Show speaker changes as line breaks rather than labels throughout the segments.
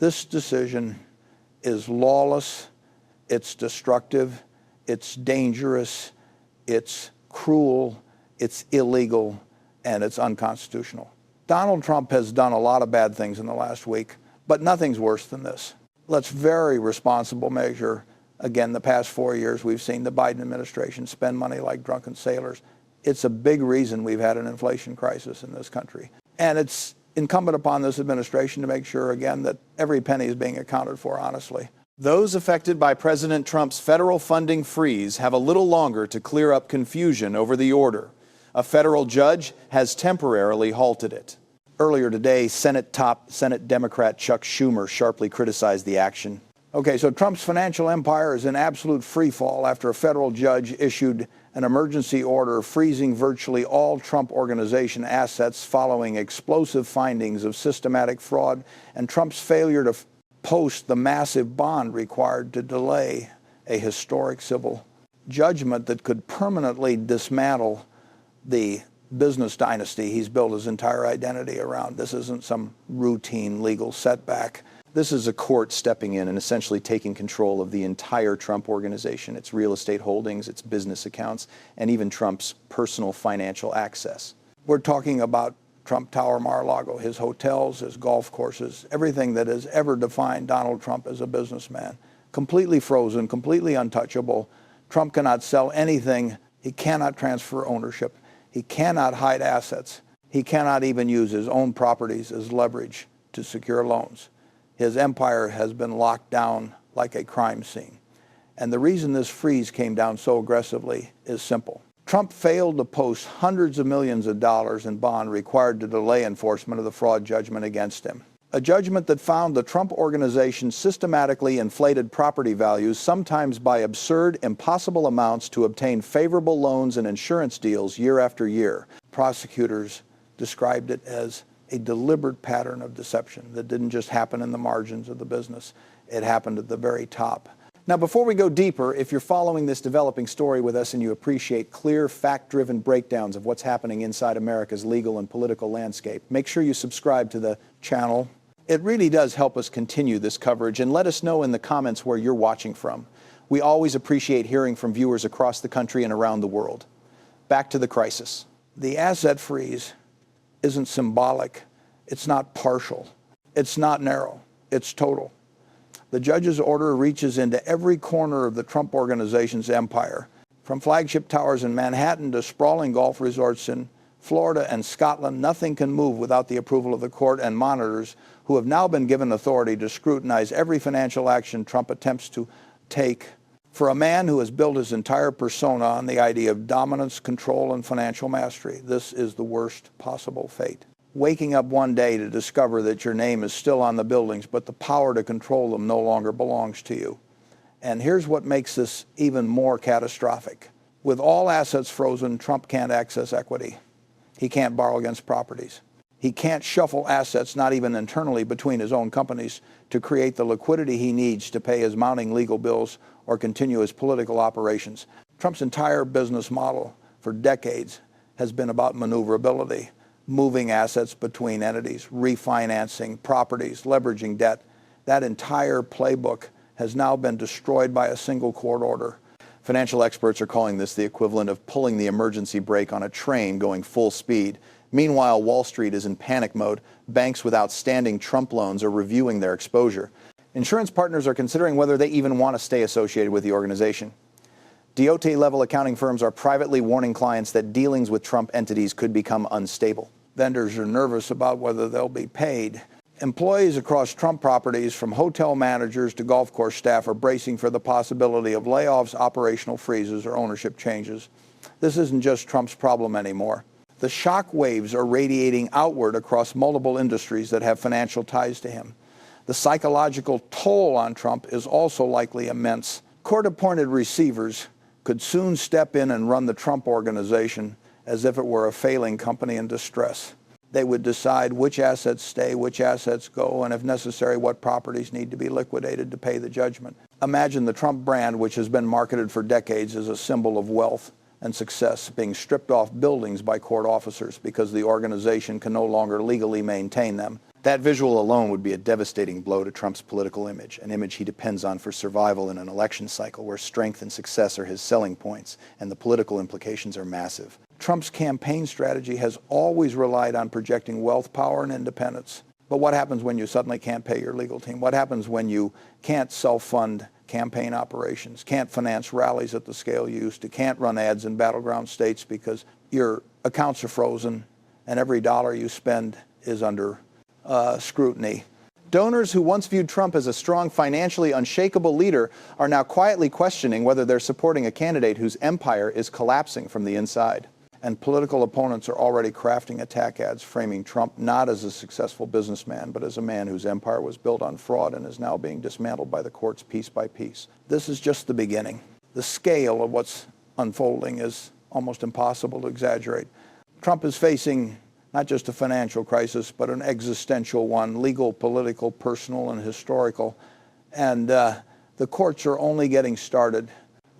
This decision is lawless, it's destructive, it's dangerous, it's cruel, it's illegal, and it's unconstitutional. Donald Trump has done a lot of bad things in the last week, but nothing's worse than this. Let's very responsible measure. Again, the past 4 years, we've seen the Biden administration spend money like drunken sailors. It's a big reason we've had an inflation crisis in this country. And it's incumbent upon this administration to make sure, again, that every penny is being accounted for honestly.
Those affected by President Trump's federal funding freeze have a little longer to clear up confusion over the order. A federal judge has temporarily halted it.
Earlier today, Senate Democrat Chuck Schumer sharply criticized the action. Okay, so Trump's financial empire is in absolute free fall after a federal judge issued an emergency order freezing virtually all Trump Organization assets following explosive findings of systematic fraud and Trump's failure to post the massive bond required to delay a historic civil judgment that could permanently dismantle the business dynasty he's built his entire identity around. This isn't some routine legal setback.
This is a court stepping in and essentially taking control of the entire Trump Organization, its real estate holdings, its business accounts, and even Trump's personal financial access.
We're talking about Trump Tower Mar-a-Lago, his hotels, his golf courses, everything that has ever defined Donald Trump as a businessman. Completely frozen, completely untouchable. Trump cannot sell anything. He cannot transfer ownership. He cannot hide assets. He cannot even use his own properties as leverage to secure loans. His empire has been locked down like a crime scene. And the reason this freeze came down so aggressively is simple. Trump failed to post hundreds of millions of dollars in bond required to delay enforcement of the fraud judgment against him. A judgment that found the Trump Organization systematically inflated property values, sometimes by absurd, impossible amounts, to obtain favorable loans and insurance deals year after year. Prosecutors described it as a deliberate pattern of deception that didn't just happen in the margins of the business. It happened at the very top.
Now, before we go deeper, if you're following this developing story with us and you appreciate clear, fact-driven breakdowns of what's happening inside America's legal and political landscape, make sure you subscribe to the channel. It really does help us continue this coverage, and let us know in the comments where you're watching from. We always appreciate hearing from viewers across the country and around the world. Back to the crisis.
The asset freeze isn't symbolic. It's not partial. It's not narrow. It's total. The judge's order reaches into every corner of the Trump Organization's empire, from flagship towers in Manhattan to sprawling golf resorts in Florida and Scotland. Nothing can move without the approval of the court and monitors, who have now been given authority to scrutinize every financial action Trump attempts to take. For a man who has built his entire persona on the idea of dominance, control, and financial mastery, this is the worst possible fate. Waking up one day to discover that your name is still on the buildings, but the power to control them no longer belongs to you. And here's what makes this even more catastrophic. With all assets frozen, Trump can't access equity. He can't borrow against properties. He can't shuffle assets, not even internally, between his own companies to create the liquidity he needs to pay his mounting legal bills or continue his political operations. Trump's entire business model for decades has been about maneuverability, moving assets between entities, refinancing properties, leveraging debt. That entire playbook has now been destroyed by a single court order.
Financial experts are calling this the equivalent of pulling the emergency brake on a train going full speed. Meanwhile, Wall Street is in panic mode. Banks with outstanding Trump loans are reviewing their exposure. Insurance partners are considering whether they even want to stay associated with the organization. DOT-level accounting firms are privately warning clients that dealings with Trump entities could become unstable.
Vendors are nervous about whether they'll be paid. Employees across Trump properties, from hotel managers to golf course staff, are bracing for the possibility of layoffs, operational freezes, or ownership changes. This isn't just Trump's problem anymore. The shock waves are radiating outward across multiple industries that have financial ties to him. The psychological toll on Trump is also likely immense. Court-appointed receivers could soon step in and run the Trump Organization as if it were a failing company in distress. They would decide which assets stay, which assets go, and if necessary, what properties need to be liquidated to pay the judgment. Imagine the Trump brand, which has been marketed for decades as a symbol of wealth and success, being stripped off buildings by court officers because the organization can no longer legally maintain them.
That visual alone would be a devastating blow to Trump's political image, an image he depends on for survival in an election cycle where strength and success are his selling points, and the political implications are massive. Trump's campaign strategy has always relied on projecting wealth, power, and independence. But what happens when you suddenly can't pay your legal team? What happens when you can't self-fund campaign operations, can't finance rallies at the scale you used to, can't run ads in battleground states because your accounts are frozen and every dollar you spend is under scrutiny?
Donors who once viewed Trump as a strong, financially unshakable leader are now quietly questioning whether they're supporting a candidate whose empire is collapsing from the inside.
And political opponents are already crafting attack ads framing Trump not as a successful businessman, but as a man whose empire was built on fraud and is now being dismantled by the courts piece by piece. This is just the beginning. The scale of what's unfolding is almost impossible to exaggerate. Trump is facing not just a financial crisis, but an existential one, legal, political, personal, and historical. And the courts are only getting started.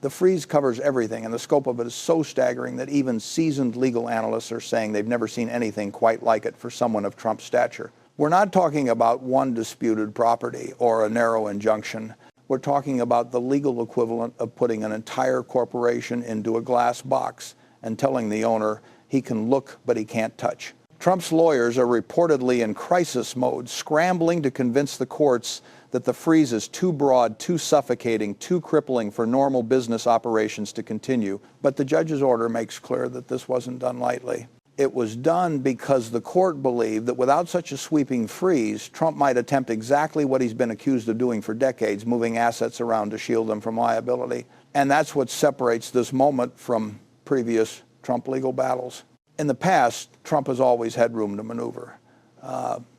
The freeze covers everything, and the scope of it is so staggering that even seasoned legal analysts are saying they've never seen anything quite like it for someone of Trump's stature. We're not talking about one disputed property or a narrow injunction. We're talking about the legal equivalent of putting an entire corporation into a glass box and telling the owner he can look but he can't touch. Trump's lawyers are reportedly in crisis mode, scrambling to convince the courts that the freeze is too broad, too suffocating, too crippling for normal business operations to continue. But the judge's order makes clear that this wasn't done lightly. It was done because the court believed that without such a sweeping freeze, Trump might attempt exactly what he's been accused of doing for decades, moving assets around to shield them from liability. And that's what separates this moment from previous Trump legal battles. In the past, Trump has always had room to maneuver.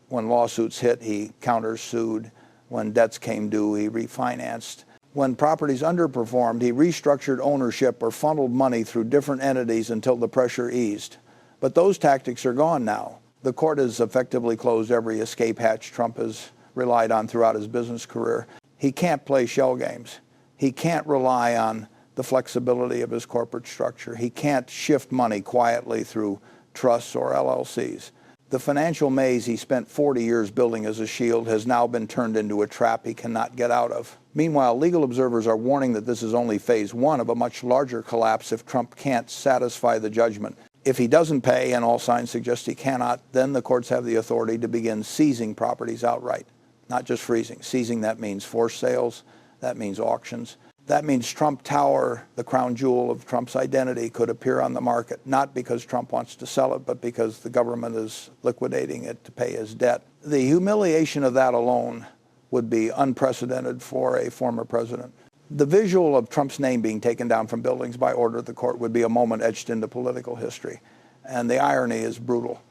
When lawsuits hit, he countersued. When debts came due, he refinanced. When properties underperformed, he restructured ownership or funneled money through different entities until the pressure eased. But those tactics are gone now. The court has effectively closed every escape hatch Trump has relied on throughout his business career. He can't play shell games. He can't rely on the flexibility of his corporate structure. He can't shift money quietly through trusts or LLCs. The financial maze he spent 40 years building as a shield has now been turned into a trap he cannot get out of. Meanwhile, legal observers are warning that this is only phase one of a much larger collapse if Trump can't satisfy the judgment. If he doesn't pay, and all signs suggest he cannot, then the courts have the authority to begin seizing properties outright, not just freezing. Seizing, that means forced sales, that means auctions. That means Trump Tower, the crown jewel of Trump's identity, could appear on the market, not because Trump wants to sell it, but because the government is liquidating it to pay his debt. The humiliation of that alone would be unprecedented for a former president. The visual of Trump's name being taken down from buildings by order of the court would be a moment etched into political history. And the irony is brutal.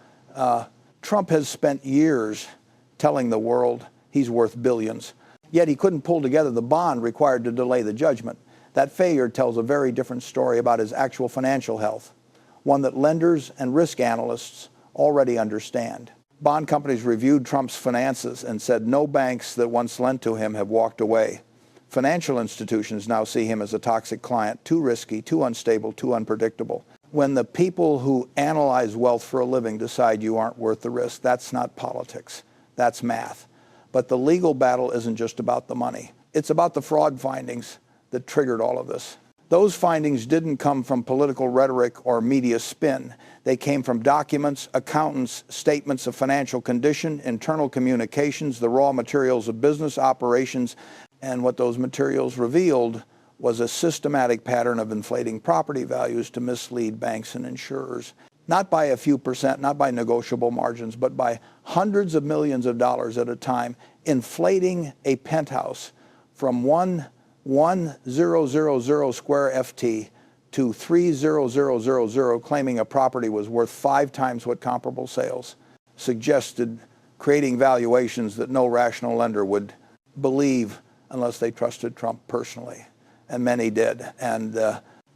Trump has spent years telling the world he's worth billions. Yet he couldn't pull together the bond required to delay the judgment. That failure tells a very different story about his actual financial health, one that lenders and risk analysts already understand. Bond companies reviewed Trump's finances and said no banks that once lent to him have walked away. Financial institutions now see him as a toxic client, too risky, too unstable, too unpredictable. When the people who analyze wealth for a living decide you aren't worth the risk, that's not politics, that's math. But the legal battle isn't just about the money. It's about the fraud findings that triggered all of this. Those findings didn't come from political rhetoric or media spin. They came from documents, accountants, statements of financial condition, internal communications, the raw materials of business operations. And what those materials revealed was a systematic pattern of inflating property values to mislead banks and insurers. Not by a few percent, not by negotiable margins, but by hundreds of millions of dollars at a time, inflating a penthouse from 1,000 square FT to 3,000, claiming a property was worth 5 times what comparable sales suggested, creating valuations that no rational lender would believe unless they trusted Trump personally. And many did. And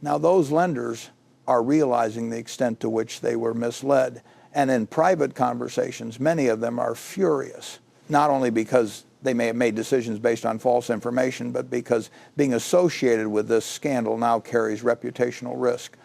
now those lenders are realizing the extent to which they were misled. And in private conversations, many of them are furious, not only because they may have made decisions based on false information, but because being associated with this scandal now carries reputational risk.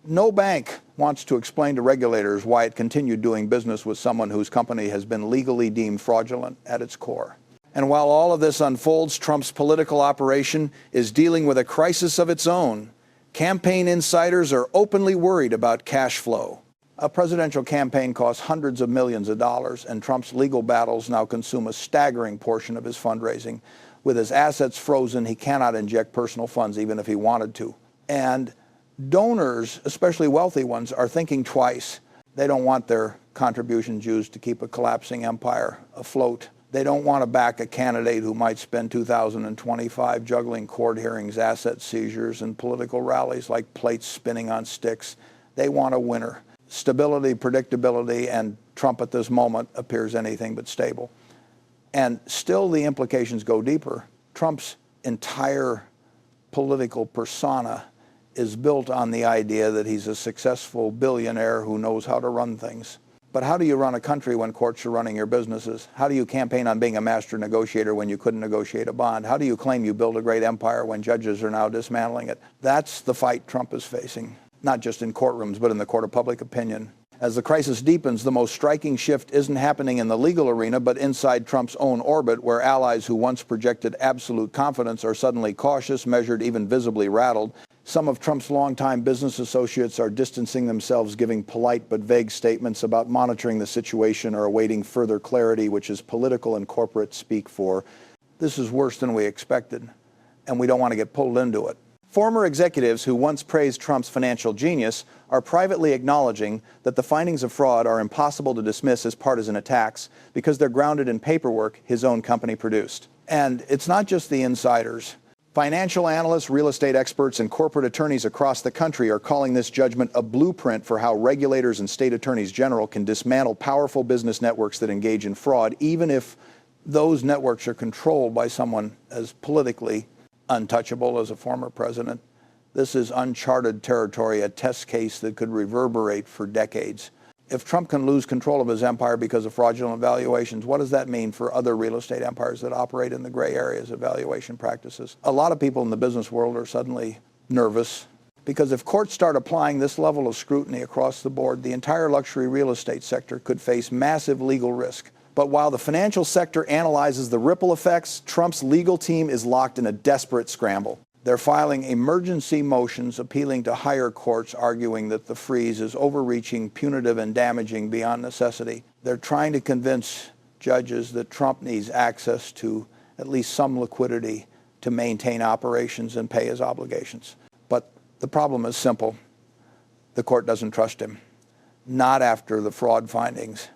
No bank wants to explain to regulators why it continued doing business with someone whose company has been legally deemed fraudulent at its core. And while all of this unfolds, Trump's political operation is dealing with a crisis of its own. Campaign insiders are openly worried about cash flow. A presidential campaign costs hundreds of millions of dollars, and Trump's legal battles now consume a staggering portion of his fundraising. With his assets frozen, he cannot inject personal funds even if he wanted to. And donors, especially wealthy ones, are thinking twice. They don't want their contributions used to keep a collapsing empire afloat. They don't want to back a candidate who might spend 2025 juggling court hearings, asset seizures, and political rallies like plates spinning on sticks. They want a winner. Stability, predictability, and Trump at this moment appears anything but stable. And still the implications go deeper. Trump's entire political persona is built on the idea that he's a successful billionaire who knows how to run things. But how do you run a country when courts are running your businesses? How do you campaign on being a master negotiator when you couldn't negotiate a bond? How do you claim you built a great empire when judges are now dismantling it? That's the fight Trump is facing, not just in courtrooms, but in the court of public opinion. As the crisis deepens, the most striking shift isn't happening in the legal arena, but inside Trump's own orbit, where allies who once projected absolute confidence are suddenly cautious, measured, even visibly rattled. Some of Trump's longtime business associates are distancing themselves, giving polite but vague statements about monitoring the situation or awaiting further clarity, which is political and corporate speak for, "This is worse than we expected, and we don't want to get pulled into it." Former executives who once praised Trump's financial genius are privately acknowledging that the findings of fraud are impossible to dismiss as partisan attacks because they're grounded in paperwork his own company produced. And it's not just the insiders. Financial analysts, real estate experts, and corporate attorneys across the country are calling this judgment a blueprint for how regulators and state attorneys general can dismantle powerful business networks that engage in fraud, even if those networks are controlled by someone as politically untouchable as a former president. This is uncharted territory, a test case that could reverberate for decades. If Trump can lose control of his empire because of fraudulent valuations, what does that mean for other real estate empires that operate in the gray areas of valuation practices? A lot of people in the business world are suddenly nervous because if courts start applying this level of scrutiny across the board, the entire luxury real estate sector could face massive legal risk. But while the financial sector analyzes the ripple effects, Trump's legal team is locked in a desperate scramble. They're filing emergency motions appealing to higher courts, arguing that the freeze is overreaching, punitive, and damaging beyond necessity. They're trying to convince judges that Trump needs access to at least some liquidity to maintain operations and pay his obligations. But the problem is simple. The court doesn't trust him. Not after the fraud findings,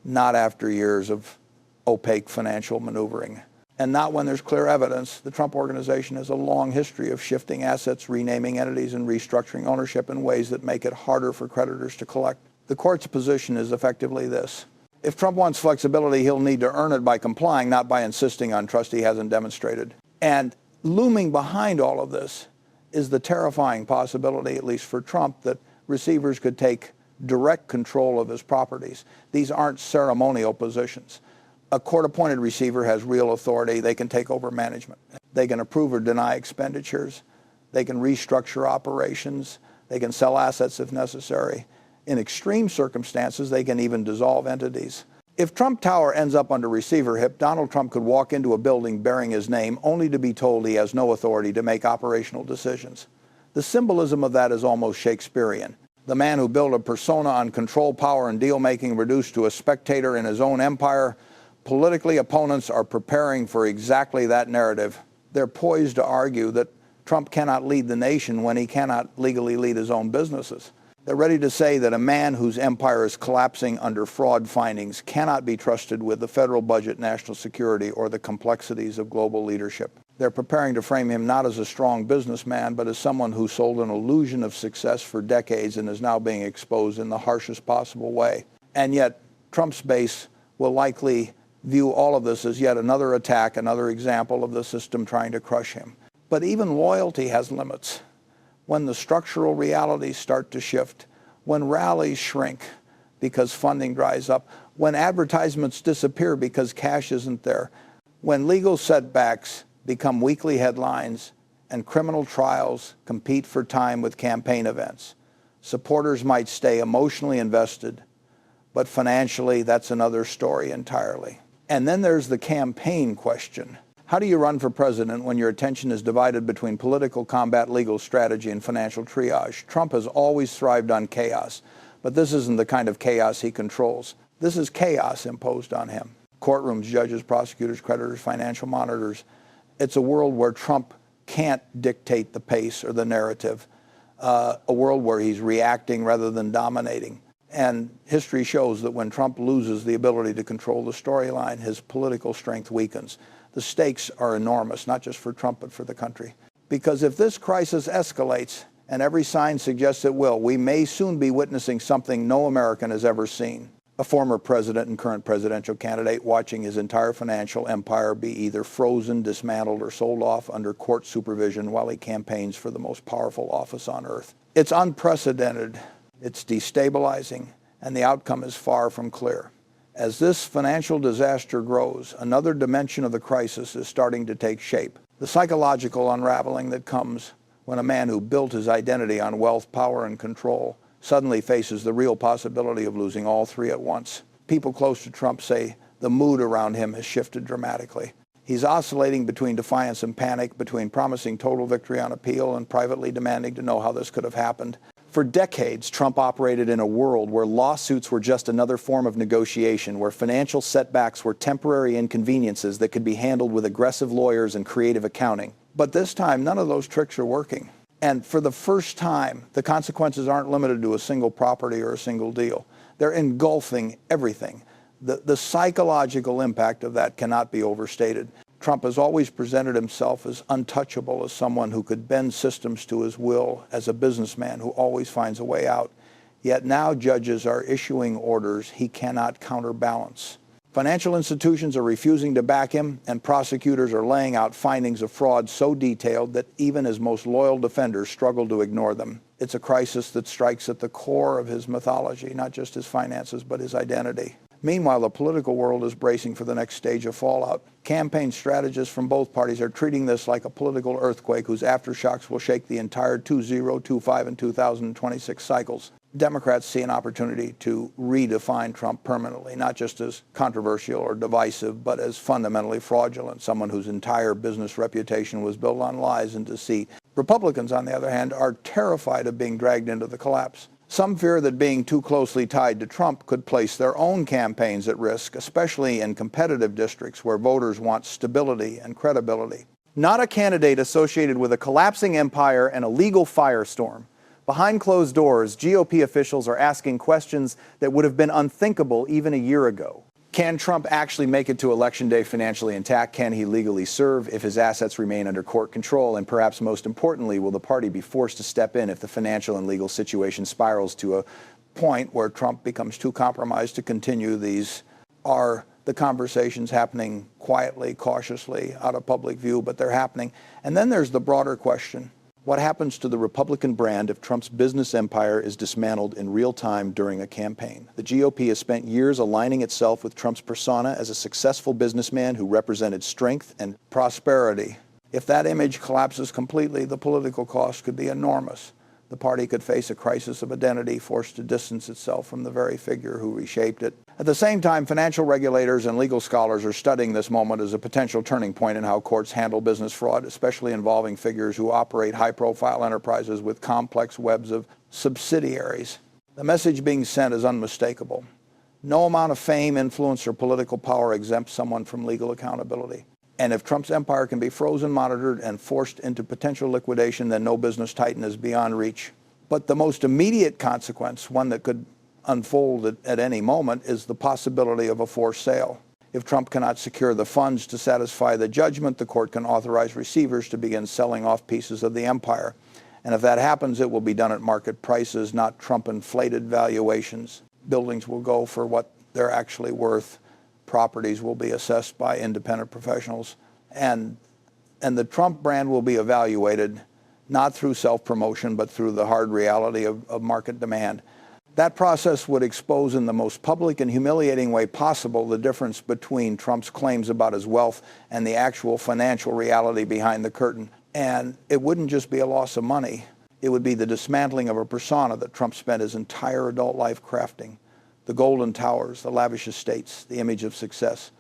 not after years of opaque financial maneuvering. And not when there's clear evidence. The Trump Organization has a long history of shifting assets, renaming entities, and restructuring ownership in ways that make it harder for creditors to collect. The court's position is effectively this. If Trump wants flexibility, he'll need to earn it by complying, not by insisting on trust he hasn't demonstrated. And looming behind all of this is the terrifying possibility, at least for Trump, that receivers could take direct control of his properties. These aren't ceremonial positions. A court-appointed receiver has real authority. They can take over management. They can approve or deny expenditures. They can restructure operations. They can sell assets if necessary. In extreme circumstances, they can even dissolve entities. If Trump Tower ends up under receivership, Donald Trump could walk into a building bearing his name only to be told he has no authority to make operational decisions. The symbolism of that is almost Shakespearean. The man who built a persona on control, power, and deal-making reduced to a spectator in his own empire. Politically, opponents are preparing for exactly that narrative. They're poised to argue that Trump cannot lead the nation when he cannot legally lead his own businesses. They're ready to say that a man whose empire is collapsing under fraud findings cannot be trusted with the federal budget, national security, or the complexities of global leadership. They're preparing to frame him not as a strong businessman, but as someone who sold an illusion of success for decades and is now being exposed in the harshest possible way. And yet, Trump's base will likely view all of this as yet another attack, another example of the system trying to crush him. But even loyalty has limits. When the structural realities start to shift, when rallies shrink because funding dries up, when advertisements disappear because cash isn't there, when legal setbacks become weekly headlines and criminal trials compete for time with campaign events, Supporters might stay emotionally invested, but financially, that's another story entirely. And then there's the campaign question. How do you run for president when your attention is divided between political combat, legal strategy, and financial triage? Trump has always thrived on chaos, but this isn't the kind of chaos he controls. This is chaos imposed on him. Courtrooms, judges, prosecutors, creditors, financial monitors. It's a world where Trump can't dictate the pace or the narrative, a world where he's reacting rather than dominating. And history shows that when Trump loses the ability to control the storyline, his political strength weakens. The stakes are enormous, not just for Trump, but for the country. Because if this crisis escalates, and every sign suggests it will, we may soon be witnessing something no American has ever seen. A former president and current presidential candidate watching his entire financial empire be either frozen, dismantled, or sold off under court supervision while he campaigns for the most powerful office on earth. It's unprecedented. It's destabilizing, and the outcome is far from clear. As this financial disaster grows, another dimension of the crisis is starting to take shape. The psychological unraveling that comes when a man who built his identity on wealth, power, and control suddenly faces the real possibility of losing all three at once. People close to Trump say the mood around him has shifted dramatically. He's oscillating between defiance and panic, between promising total victory on appeal and privately demanding to know how this could have happened.
For decades, Trump operated in a world where lawsuits were just another form of negotiation, where financial setbacks were temporary inconveniences that could be handled with aggressive lawyers and creative accounting.
But this time, none of those tricks are working. And for the first time, the consequences aren't limited to a single property or a single deal. They're engulfing everything. The psychological impact of that cannot be overstated. Trump has always presented himself as untouchable, as someone who could bend systems to his will, as a businessman who always finds a way out. Yet now judges are issuing orders he cannot counterbalance. Financial institutions are refusing to back him, and prosecutors are laying out findings of fraud so detailed that even his most loyal defenders struggle to ignore them. It's a crisis that strikes at the core of his mythology, not just his finances, but his identity. Meanwhile, the political world is bracing for the next stage of fallout. Campaign strategists from both parties are treating this like a political earthquake whose aftershocks will shake the entire 20, 25, and 2026 cycles. Democrats see an opportunity to redefine Trump permanently, not just as controversial or divisive, but as fundamentally fraudulent, someone whose entire business reputation was built on lies and deceit. Republicans, on the other hand, are terrified of being dragged into the collapse. Some fear that being too closely tied to Trump could place their own campaigns at risk, especially in competitive districts where voters want stability and credibility.
Not a candidate associated with a collapsing empire and a legal firestorm. Behind closed doors, GOP officials are asking questions that would have been unthinkable even a year ago. Can Trump actually make it to Election Day financially intact? Can he legally serve if his assets remain under court control? And perhaps most importantly, will the party be forced to step in if the financial and legal situation spirals to a point where Trump becomes too compromised to continue? These are the conversations happening quietly, cautiously, out of public view, but they're happening. And then there's the broader question. What happens to the Republican brand if Trump's business empire is dismantled in real time during a campaign? The GOP has spent years aligning itself with Trump's persona as a successful businessman who represented strength and
prosperity. If that image collapses completely, the political cost could be enormous. The party could face a crisis of identity, forced to distance itself from the very figure who reshaped it. At the same time, financial regulators and legal scholars are studying this moment as a potential turning point in how courts handle business fraud, especially involving figures who operate high-profile enterprises with complex webs of subsidiaries. The message being sent is unmistakable. No amount of fame, influence, or political power exempts someone from legal accountability. And if Trump's empire can be frozen, monitored, and forced into potential liquidation, then no business titan is beyond reach. But the most immediate consequence, one that could unfold at any moment, is the possibility of a forced sale. If Trump cannot secure the funds to satisfy the judgment, the court can authorize receivers to begin selling off pieces of the empire. And if that happens, it will be done at market prices, not Trump-inflated valuations. Buildings will go for what they're actually worth. Properties will be assessed by independent professionals, and the Trump brand will be evaluated not through self-promotion, but through the hard reality of market demand. That process would expose in the most public and humiliating way possible the difference between Trump's claims about his wealth and the actual financial reality behind the curtain. And it wouldn't just be a loss of money. It would be the dismantling of a persona that Trump spent his entire adult life crafting. The golden towers, the lavish estates, the image of success,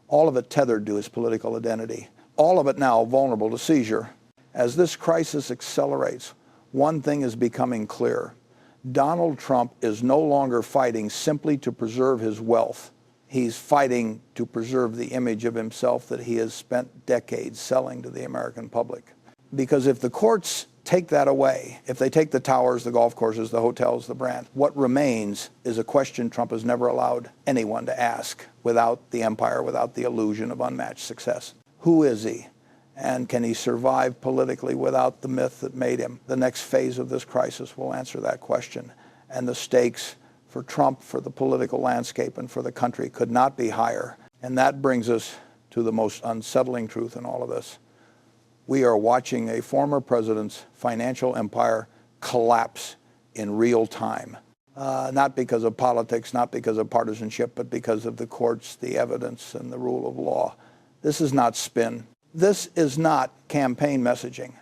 all of it tethered to his political identity, all of it now vulnerable to seizure. As this crisis accelerates, one thing is becoming clear. Donald Trump is no longer fighting simply to preserve his wealth. He's fighting to preserve the image of himself that he has spent decades selling to the American public. Because if the courts take that away, if they take the towers, the golf courses, the hotels, the brand, what remains is a question Trump has never allowed anyone to ask without the empire, without the illusion of unmatched success. Who is he? And can he survive politically without the myth that made him? The next phase of this crisis will answer that question. And the stakes for Trump, for the political landscape, and for the country could not be higher. And that brings us to the most unsettling truth in all of this. We are watching a former president's financial empire collapse in real time. Not because of politics, not because of partisanship, but because of the courts, the evidence, and the rule of law. This is not spin. This is not campaign messaging.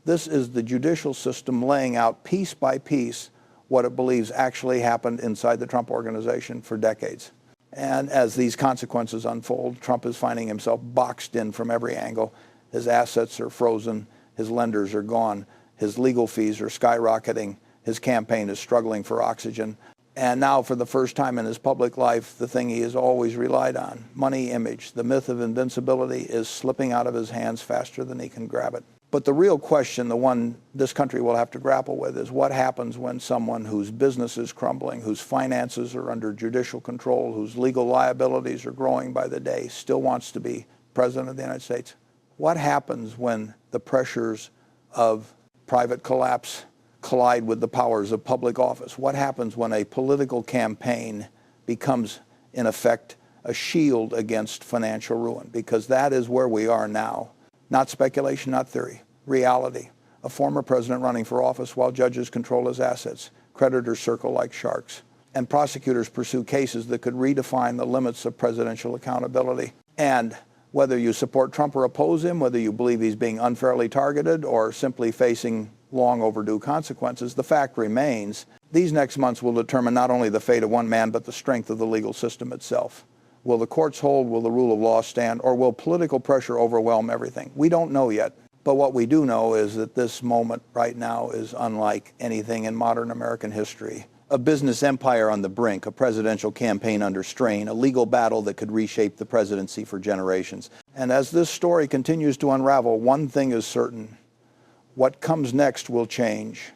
This is the judicial system laying out piece by piece what it believes actually happened inside the Trump organization for decades. And as these consequences unfold, Trump is finding himself boxed in from every angle. His assets are frozen. His lenders are gone. His legal fees are skyrocketing. His campaign is struggling for oxygen. And now, for the first time in his public life, the thing he has always relied on, money, image, the myth of invincibility, is slipping out of his hands faster than he can grab it. But the real question, the one this country will have to grapple with, is what happens when someone whose business is crumbling, whose finances are under judicial control, whose legal liabilities are growing by the day, still wants to be president of the United States? What happens when the pressures of private collapse collide with the powers of public office? What happens when a political campaign becomes, in effect, a shield against financial ruin? Because that is where we are now. Not speculation, not theory. Reality. A former president running for office while judges control his assets. Creditors circle like sharks. And prosecutors pursue cases that could redefine the limits of presidential accountability. And whether you support Trump or oppose him, whether you believe he's being unfairly targeted or simply facing long overdue consequences, the fact remains these next months will determine not only the fate of one man, but the strength of the legal system itself. Will the courts hold? Will the rule of law stand? Or will political pressure overwhelm everything? We don't know yet. But what we do know is that this moment right now is unlike anything in modern American history.
A business empire on the brink, a presidential campaign under strain, a legal battle that could reshape the presidency for generations.
And as this story continues to unravel, one thing is certain. What comes next will change.